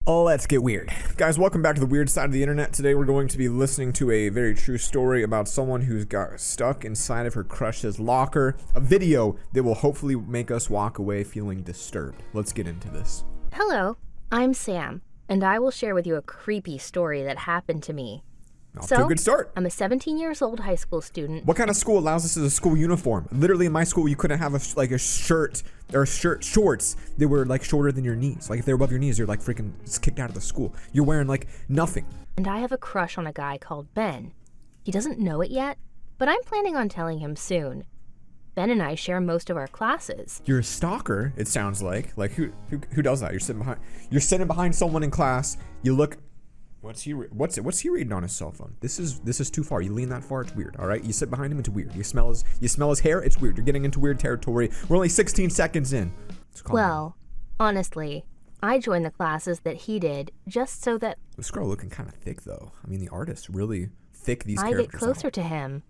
Let's get weird. Guys, welcome back to the weird side of the internet. Today we're going to be listening to a very true story about someone who's got stuck inside of her crush's locker. A video that will hopefully make us walk away feeling disturbed. Let's get into this. Hello, I'm Sam, and I will share with you a creepy story that happened to me. Off to a good start. I'm a 17-year-old high school student. What kind of school allows this as a school uniform? Literally in my school, you couldn't have a shirt or shorts that were like shorter than your knees. Like if they were above your knees, you're like freaking kicked out of the school. You're wearing like nothing. And I have a crush on a guy called Ben. He doesn't know it yet, but I'm planning on telling him soon. Ben and I share most of our classes. You're a stalker, it sounds like. Like who does that? You're sitting behind someone in class. You look. What's he reading on his cell phone? This is too far. You lean that far, it's weird. All right, you sit behind him, it's weird. You smell his hair, it's weird. You're getting into weird territory. We're only 16 seconds in. Well, honestly, I joined the classes that he did just so that this girl looking kind of thick though. I mean, the artist really thick these I characters get closer to him.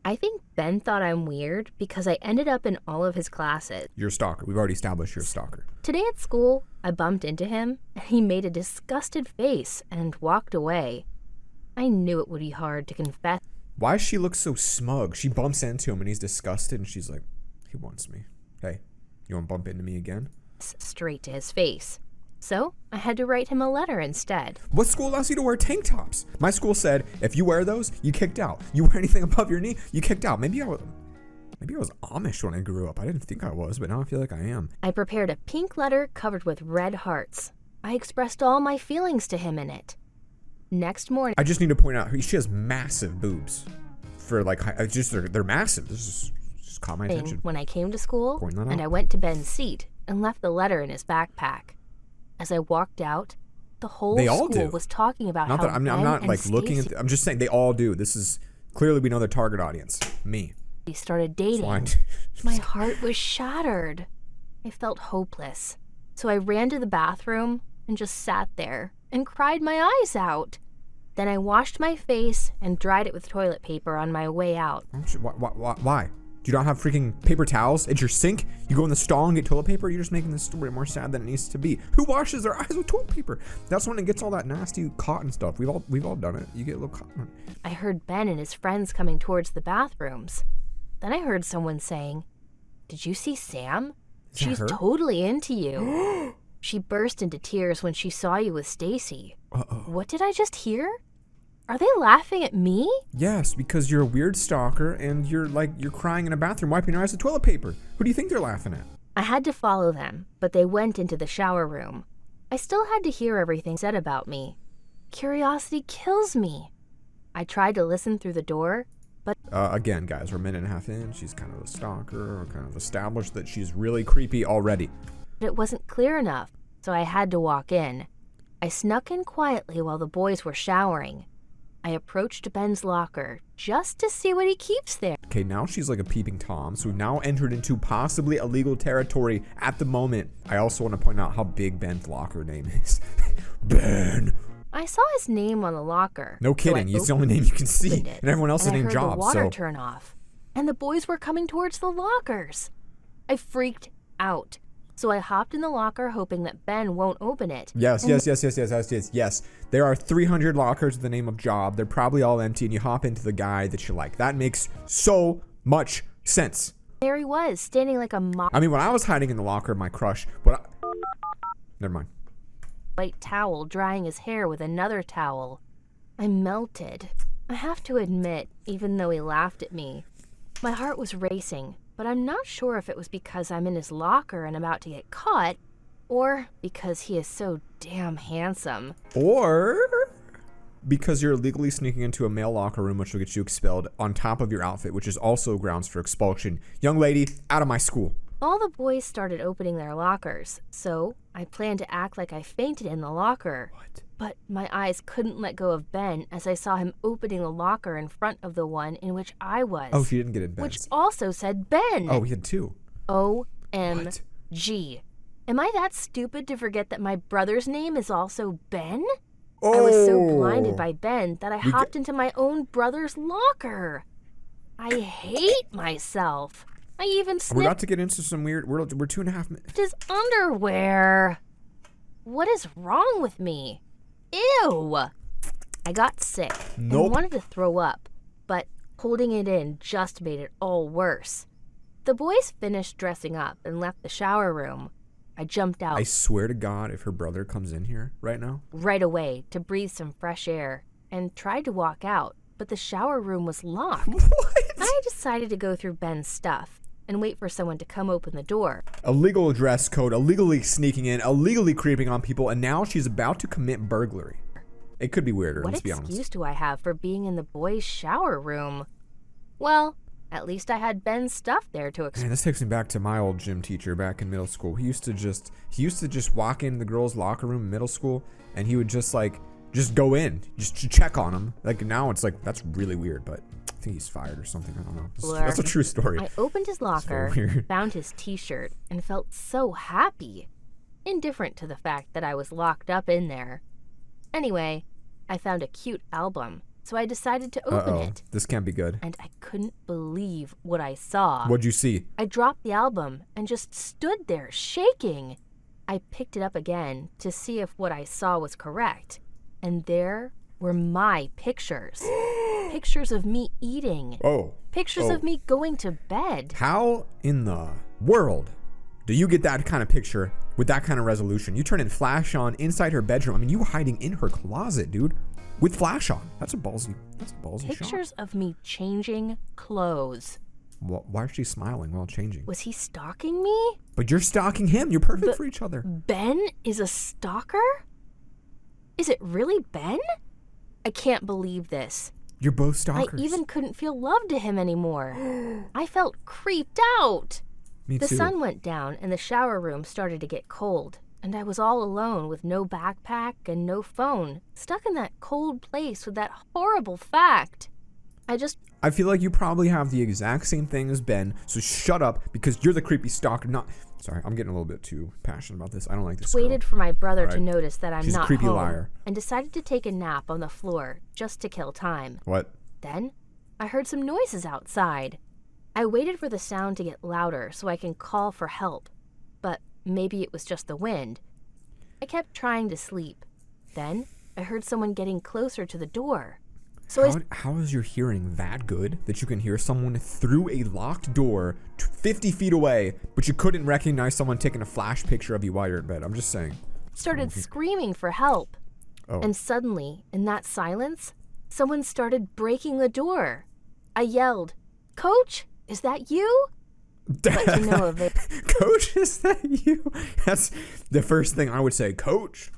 I think Ben thought I'm weird because I ended up in all of his classes. You're a stalker. We've already established you're a stalker. Today at school, I bumped into him, and he made a disgusted face and walked away. I knew it would be hard to confess. Why does she look so smug? She bumps into him, and he's disgusted, and she's like, he wants me. Hey, you want to bump into me again? Straight to his face. So I had to write him a letter instead. What school allows you to wear tank tops? My school said, if you wear those, you kicked out. You wear anything above your knee, you kicked out. Maybe I was Amish when I grew up. I didn't think I was, but now I feel like I am. I prepared a pink letter covered with red hearts. I expressed all my feelings to him in it. Next morning, I just need to point out, she has massive boobs. For like, they're massive. This just caught my attention. When I came to school, and I went to Ben's seat and left the letter in his backpack. As I walked out, the whole school was talking about how I'm not like looking at. I'm just saying they all do. This is clearly we know their target audience. Me. We started dating. My heart was shattered. I felt hopeless. So I ran to the bathroom and just sat there and cried my eyes out. Then I washed my face and dried it with toilet paper on my way out. Why? Do you not have freaking paper towels at your sink? You go in the stall and get toilet paper? You're just making this story more sad than it needs to be. Who washes their eyes with toilet paper? That's when it gets all that nasty cotton stuff. We've all done it. You get a little cotton. I heard Ben and his friends coming towards the bathrooms. Then I heard someone saying, "Did you see Sam? She's totally into you." She burst into tears when she saw you with Stacy. What did I just hear? Are they laughing at me? Yes, because you're a weird stalker and you're crying in a bathroom wiping your eyes with toilet paper. Who do you think they're laughing at? I had to follow them, but they went into the shower room. I still had to hear everything said about me. Curiosity kills me. I tried to listen through the door, but again, guys, we're a minute and a half in. She's kind of a stalker, or kind of established that she's really creepy already. It wasn't clear enough, so I had to walk in. I snuck in quietly while the boys were showering. I approached Ben's locker just to see what he keeps there. Okay, now she's like a peeping Tom, so we've now entered into possibly illegal territory at the moment. I also want to point out how big Ben's locker name is. Ben. I saw his name on the locker. No kidding, it's the only name you can see, and everyone else is named Jobs. I heard the water turn off, and the boys were coming towards the lockers. I freaked out. So I hopped in the locker hoping that Ben won't open it. Yes. There are 300 lockers with the name of Job. They're probably all empty, and you hop into the guy that you like. That makes so much sense. There he was, standing like a I mean, when I was hiding in the locker of my crush, never mind. White towel drying his hair with another towel. I melted. I have to admit, even though he laughed at me, my heart was racing. But I'm not sure if it was because I'm in his locker and about to get caught, or because he is so damn handsome. Or because you're illegally sneaking into a male locker room, which will get you expelled on top of your outfit, which is also grounds for expulsion. Young lady, out of my school. All the boys started opening their lockers, so I planned to act like I fainted in the locker. What? But my eyes couldn't let go of Ben as I saw him opening the locker in front of the one in which I was. Oh, she didn't get in Ben's. Which also said Ben. Oh, he had two. O-M-G. Am I that stupid to forget that my brother's name is also Ben? Oh. I was so blinded by Ben that I hopped into my own brother's locker. I hate myself. I even sniffed We're about to get into some weird... We're 2.5 minutes. his underwear. What is wrong with me? Ew! I got sick Nope. and wanted to throw up, but holding it in just made it all worse. The boys finished dressing up and left the shower room. I jumped out I swear to God, if her brother comes in here right now. right away to breathe some fresh air and tried to walk out, but the shower room was locked. What? I decided to go through Ben's stuff and wait for someone to come open the door. Illegal dress code, illegally sneaking in, illegally creeping on people, and now she's about to commit burglary. It could be weirder, What let's be excuse honest. do I have for being in the boys' shower room? Well, at least I had Ben's stuff there to Man, this takes me back to my old gym teacher back in middle school. He used to just walk in the girls' locker room in middle school, and he would just go in, just to check on them. Like now it's like, that's really weird, but I think he's fired or something. I don't know. That's a true story. I opened his locker, weird. found his t-shirt, and felt so happy. Indifferent to the fact that I was locked up in there. Anyway, I found a cute album, so I decided to open it. This can't be good. And I couldn't believe what I saw. What'd you see? I dropped the album and just stood there shaking. I picked it up again to see if what I saw was correct. And there were my pictures. Pictures of me eating. Oh. Pictures of me going to bed. How in the world do you get that kind of picture with that kind of resolution? You turn in flash on inside her bedroom. I mean, you were hiding in her closet, dude, with flash on. That's a ballsy shot. Pictures of me changing clothes. Why is she smiling while changing? Was he stalking me? But you're stalking him. You're perfect for each other. Ben is a stalker? Is it really Ben? I can't believe this. You're both stalkers. I even couldn't feel love to him anymore. I felt creeped out. Me The too. sun went down and the shower room started to get cold, and I was all alone with no backpack and no phone, stuck in that cold place with that horrible fact. I feel like you probably have the exact same thing as Ben, so shut up because you're the creepy stalker. Sorry, I'm getting a little bit too passionate about this. I don't like this girl. Waited for my brother to Right. notice that I'm She's a not creepy home, liar. and decided to take a nap on the floor just to kill time. What? Then I heard some noises outside. I waited for the sound to get louder so I can call for help, but maybe it was just the wind. I kept trying to sleep. Then I heard someone getting closer to the door. So How is your hearing that good that you can hear someone through a locked door 50 feet away, but you couldn't recognize someone taking a flash picture of you while you're in bed? I'm just saying. started screaming for help. Oh. And suddenly, in that silence, someone started breaking the door. I yelled, "Coach, is that you?" But to no avail. Coach, is that you? That's the first thing I would say. Coach.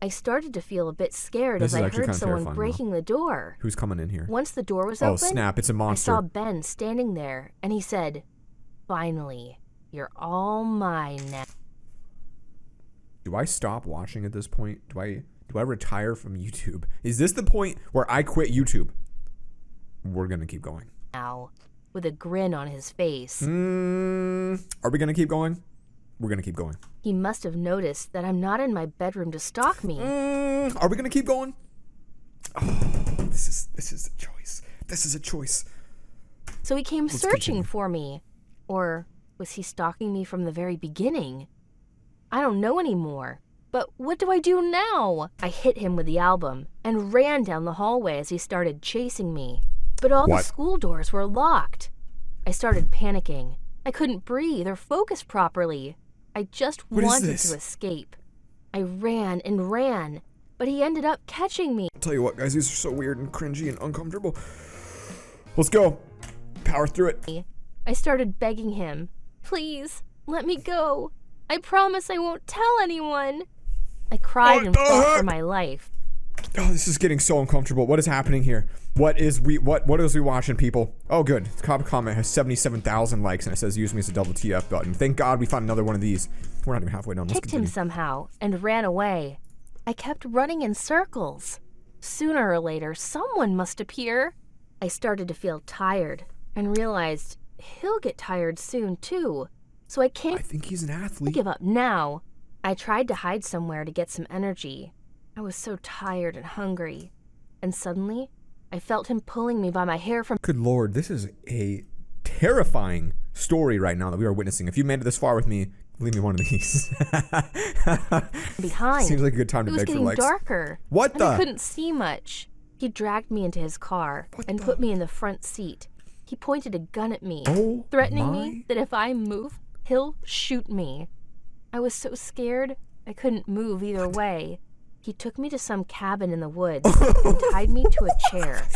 I started to feel a bit scared This as is I actually heard kinda someone terrifying, breaking the door. Who's coming in here? Once the door was Oh, open, snap. It's a I monster. saw Ben standing there, and he said, "Finally, you're all mine now." Do I stop watching at this point? Do I retire from YouTube? Is this the point where I quit YouTube? We're going to keep going. With a grin on his face. Are we going to keep going? We're going to keep going. He must have noticed that I'm not in my bedroom to stalk me. Are we going to keep going? Oh, this is a choice. This is a choice. So he came Let's searching continue. for me. Or was he stalking me from the very beginning? I don't know anymore. But what do I do now? I hit him with the album and ran down the hallway as he started chasing me. But all the What? school doors were locked. I started panicking. I couldn't breathe or focus properly. I just What is wanted this? to escape. I ran and ran, but he ended up catching me. I'll tell you what, guys, these are so weird and cringy and uncomfortable. Let's go. Power through it. I started begging him, "Please, let me go. I promise I won't tell anyone." I cried What and the fought for heck? my life. Oh, this is getting so uncomfortable. What is happening here? What is we watching, people? Oh, good. The comment has 77,000 likes and it says use me as a double TF button. Thank God we found another one of these. We're not even halfway done. Let's Kicked him continue. somehow and ran away. I kept running in circles. Sooner or later, someone must appear. I started to feel tired and realized he'll get tired soon too. So I I can't think he's an athlete. give up now. I tried to hide somewhere to get some energy. I was so tired and hungry. And suddenly, I felt him pulling me by my hair from... Good Lord, this is a terrifying story right now that we are witnessing. If you made it this far with me, Leave me one of these. Behind. Seems like a good time to beg for It was likes. getting darker. What and the? I couldn't see much. He dragged me into his car and put me in the front seat. He pointed a gun at me, threatening me that if I move, he'll shoot me. I was so scared, I couldn't move either way. He took me to some cabin in the woods and tied me to a chair.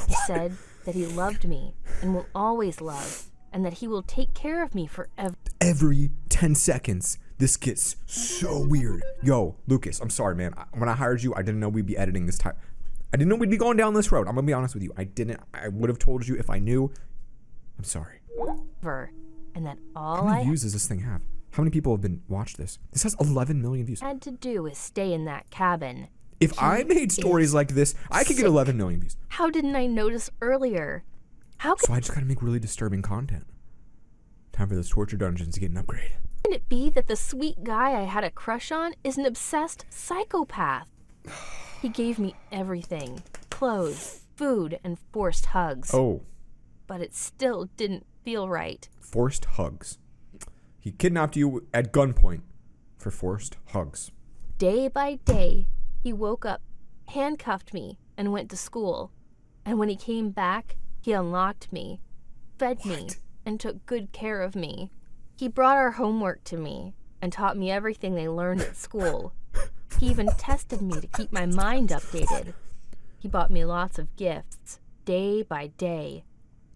He said that he loved me and will always love, and that he will take care of me forever. Every 10 seconds, this gets so weird. Yo, Lucas, I'm sorry, man. When I hired you, I didn't know we'd be editing this time. I didn't know we'd be going down this road. I'm gonna be honest with you. I would have told you if I knew. I'm sorry. And that How all many I views does this thing have? How many people have been watched this? This has 11 million views. had to do is stay in that cabin. If I made stories like this, I could get 11 million views. How didn't I notice earlier? How could So I just gotta make really disturbing content. Time for those torture dungeons to get an upgrade. it be that the sweet guy I had a crush on is an obsessed psychopath? He gave me everything. Clothes, food, and forced hugs. Oh, But it still didn't feel right. forced hugs. He kidnapped you at gunpoint for forced hugs. Day by day, he woke up, handcuffed me, and went to school. And when he came back, he unlocked me, fed me, and took good care of me. He brought our homework to me and taught me everything they learned at school. He even tested me to keep my mind updated. He bought me lots of gifts, day by day.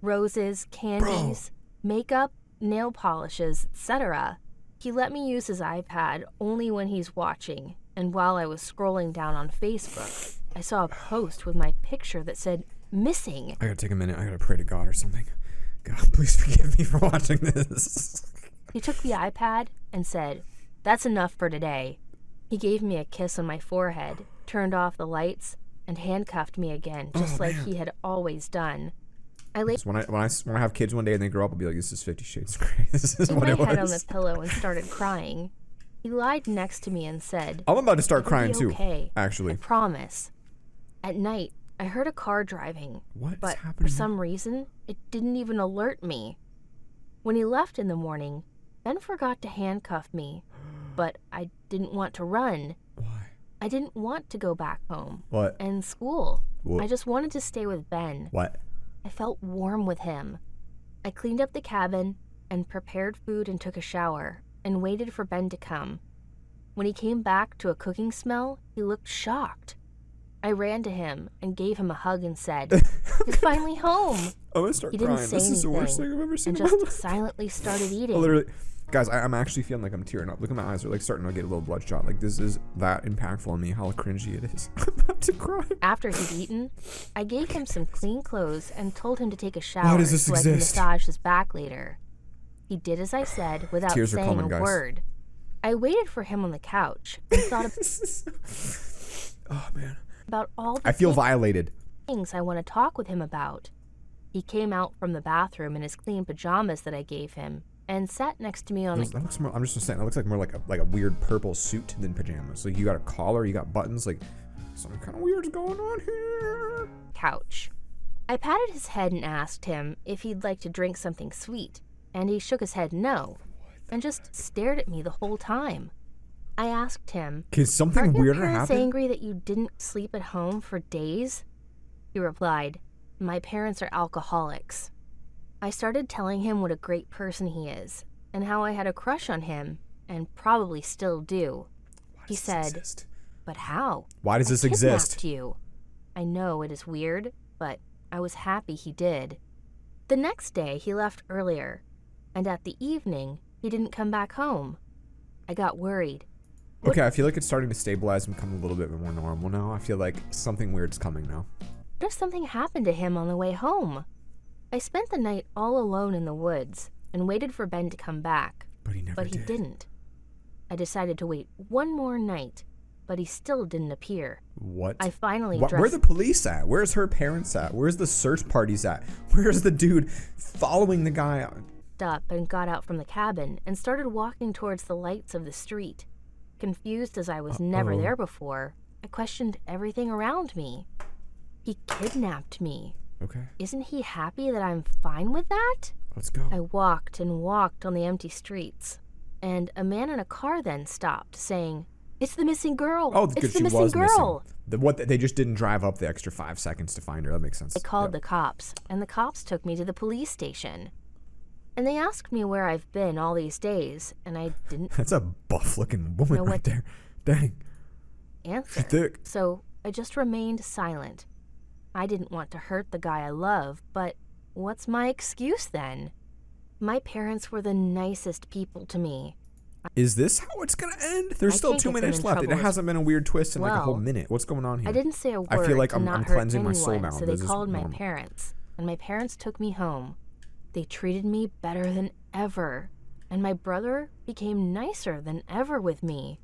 Roses, candies, makeup, nail polishes, etc. He let me use his iPad only when he's watching, and while I was scrolling down on Facebook, I saw a post with my picture that said, missing. I gotta take a minute. I gotta pray to God or something. God, please forgive me for watching this. He took the iPad and said, "That's enough for today." He gave me a kiss on my forehead, turned off the lights, and handcuffed me again, just like he had always done. I laid When I have kids one day and they grow up, I'll be like, this is 50 Shades of Grey. This is what my it head on was. the pillow and started crying. He lied next to me and said, I'm about to start "It'll crying be too, okay. I actually. promise." At night, I heard a car driving, What is but happening for now? some reason, it didn't even alert me. When he left in the morning, Ben forgot to handcuff me, but I didn't want to run. Why? I didn't want to go back home. What? And school. What? I just wanted to stay with Ben. What? I felt warm with him. I cleaned up the cabin and prepared food and took a shower and waited for Ben to come. When he came back to a cooking smell, he looked shocked. I ran to him and gave him a hug and said, "You're finally home." I'm gonna start He didn't crying. say This is the worst anything thing I've ever seen and in my just life. silently started eating. Literally. Guys, I'm actually feeling like I'm tearing up. Look at my eyes. They're like starting to get a little bloodshot. Like, this is that impactful on me, how cringy it is. I'm about to cry. After he'd eaten, I gave him some clean clothes and told him to take a shower Why does this so I could exist? massage his back later. He did as I said without Tears are saying coming, a guys. word. I waited for him on the couch and thought Oh, man. about all the I feel violated. things I want to talk with him about. He came out from the bathroom in his clean pajamas that I gave him and sat next to me on the That looks more, I'm just saying, that looks like more like a weird purple suit than pajamas. Like, you got a collar, you got buttons, like, something kind of weird's going on here. couch. I patted his head and asked him if he'd like to drink something sweet, and he shook his head no, and just stared at me the whole time. I asked him, Can something "Aren't your weirder parents happen? angry that you didn't sleep at home for days?" He replied, "My parents are alcoholics." I started telling him what a great person he is, and how I had a crush on him, and probably still do. He Does this said, exist? "But how? Why does I this exist? kidnapped you." I know it is weird, but I was happy he did. The next day, he left earlier, and at the evening, he didn't come back home. I got worried. Okay, I feel like it's starting to stabilize and become a little bit more normal now. I feel like something weird's coming now. What if something happened to him on the way home? I spent the night all alone in the woods and waited for Ben to come back, But he never but he did. didn't. I decided to wait one more night, but he still didn't appear. What? I finally Where are dressed the police at? Where's her parents at? Where's the search parties at? Where's the dude following the guy? up and got out from the cabin and started walking towards the lights of the street. Confused as I was never there before, I questioned everything around me. He kidnapped me. Okay, Isn't he happy that I'm fine with that? let's go. I walked and walked on the empty streets. And a man in a car then stopped, saying, "It's the missing girl. Oh, it's because the she missing was girl." missing. They just didn't drive up the extra 5 seconds to find her. That makes sense. I called Yep. the cops, and the cops took me to the police station. And they asked me where I've been all these days, and I didn't That's a buff-looking woman know right what there. Dang. answer. Thick. So I just remained silent. I didn't want to hurt the guy I love, but what's my excuse then? My parents were the nicest people to me. Is this how it's gonna end? There's I still can't 2 get them minutes in left. It trouble as hasn't been a weird twist in like a whole well. minute. What's going on here? I didn't say a word I feel like to I'm not hurt cleansing my anyone, soul now. so they This is called my normal. parents, and my parents took me home. They treated me better than ever, and my brother became nicer than ever with me.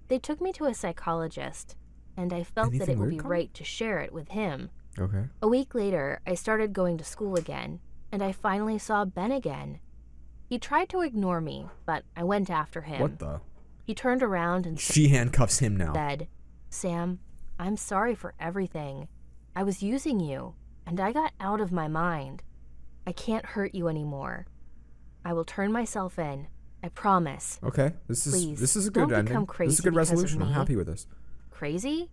They took me to a psychologist, and I felt that Anything it would weird be coming? right to share it with him. Okay. A week later, I started going to school again, and I finally saw Ben again. He tried to ignore me, but I went after him. What the? He turned around and She handcuffs him now. said, "Sam, I'm sorry for everything. I was using you, and I got out of my mind. I can't hurt you anymore. I will turn myself in. I promise." Okay. This Please, is a don't good ending. become This is a crazy good because of resolution. I'm me. happy with this. Crazy?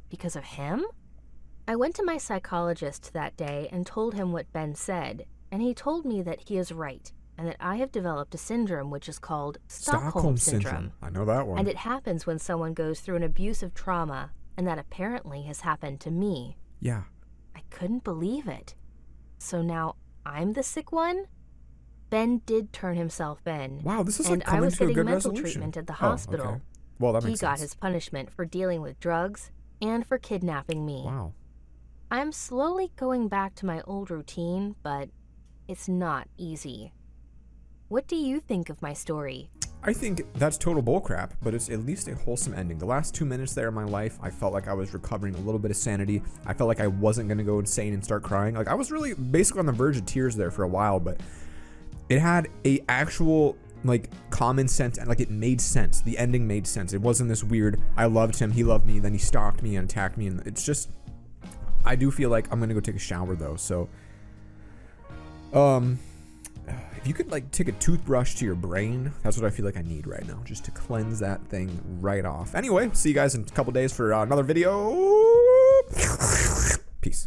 Because of him? I went to my psychologist that day and told him what Ben said, and he told me that he is right, and that I have developed a syndrome which is called Stockholm Syndrome. I know that one. And it happens when someone goes through an abusive trauma, and that apparently has happened to me. Yeah. I couldn't believe it. So now I'm the sick one? Ben did turn himself in. Wow, this is and like I coming was to a getting good mental resolution. treatment at the Oh, hospital. okay. Well, that He makes got sense. his punishment for dealing with drugs and for kidnapping me. Wow. I'm slowly going back to my old routine, but it's not easy. What do you think of my story? I think that's total bullcrap, but it's at least a wholesome ending. The last 2 minutes there in my life, I felt like I was recovering a little bit of sanity. I felt like I wasn't going to go insane and start crying. Like, I was really basically on the verge of tears there for a while, but it had a actual, like, common sense, and like, it made sense. The ending made sense. It wasn't this weird, I loved him, he loved me, then he stalked me and attacked me, and it's just, I do feel like I'm going to go take a shower, though, so, if you could like take a toothbrush to your brain, that's what I feel like I need right now, just to cleanse that thing right off. Anyway, see you guys in a couple days for another video. Peace.